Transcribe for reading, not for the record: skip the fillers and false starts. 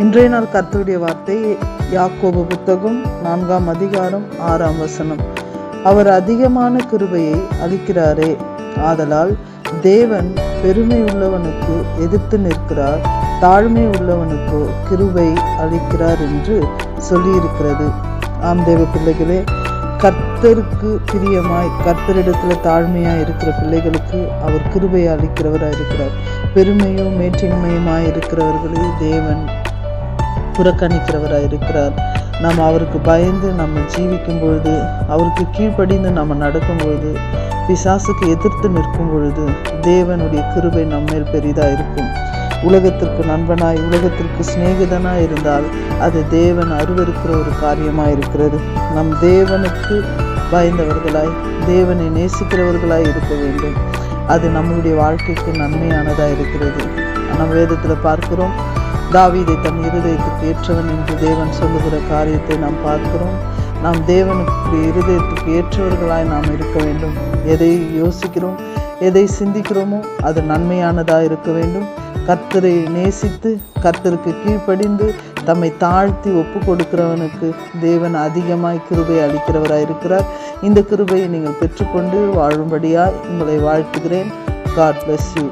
இன்றைய நாள் கர்த்தருடைய வார்த்தை யாக்கோபு புத்தகம் 4ஆம் அதிகாரம் 6ஆம் வசனம். அவர் அதிகமான கிருபையை அளிக்கிறாரே, ஆதலால் தேவன் பெருமை உள்ளவனுக்கு எதிர்த்து நிற்கிறார், தாழ்மை உள்ளவனுக்கோ கிருபை அளிக்கிறார் என்று சொல்லியிருக்கிறது. ஆம் தேவ பிள்ளைகளே, கர்த்தருக்கு பிரியமாய் கர்த்தரிடத்துல தாழ்மையாய் இருக்கிற பிள்ளைகளுக்கு அவர் கிருபையை அளிக்கிறவராய் இருக்கிறார். பெருமையும் மேற்றின்மையுமாய் இருக்கிறவர்களை தேவன் புறக்கணிக்கிறவராய் இருக்கிறார். நாம் அவருக்கு பயந்து நம்ம ஜீவிக்கும் பொழுது, அவருக்கு கீழ்ப்படிந்து நம்ம நடக்கும் பொழுது, பிசாசுக்கு எதிர்த்து நிற்கும் பொழுது தேவனுடைய கிருபை நம்மேல் பெரிதா இருக்கும். உலகத்திற்கு நண்பனாய், உலகத்திற்கு சிநேகிதனாய் இருந்தால் அது தேவன் அருவருக்கிற ஒரு காரியமாய் இருக்கிறது. நம் தேவனுக்கு பயந்தவர்களாய், தேவனை நேசிக்கிறவர்களாய் இருக்க வேண்டும். அது நம்முடைய வாழ்க்கைக்கு நன்மையானதா இருக்கிறது. நம்ம வேதத்துல பார்க்கிறோம், தாவீதை தன் இருதயத்துக்கு ஏற்றவன் என்று தேவன் சொல்லுகிற காரியத்தை நாம் பார்க்கிறோம். நாம் தேவனுக்கு இருதயத்துக்கு ஏற்றவர்களாய் நாம் இருக்க வேண்டும். எதை யோசிக்கிறோம், எதை சிந்திக்கிறோமோ அது நன்மையானதா இருக்க வேண்டும். கர்த்தரை நேசித்து கர்த்தருக்கு கீழ்ப்படிந்து தம்மை தாழ்த்தி ஒப்பு கொடுக்கிறவனுக்கு தேவன் அதிகமாய் கிருபை அளிக்கிறவராய் இருக்கிறார். இந்த கிருபையை நீங்கள் பெற்றுக்கொண்டு வாழும்படியாய் உங்களை வாழ்த்துகிறேன். God bless you.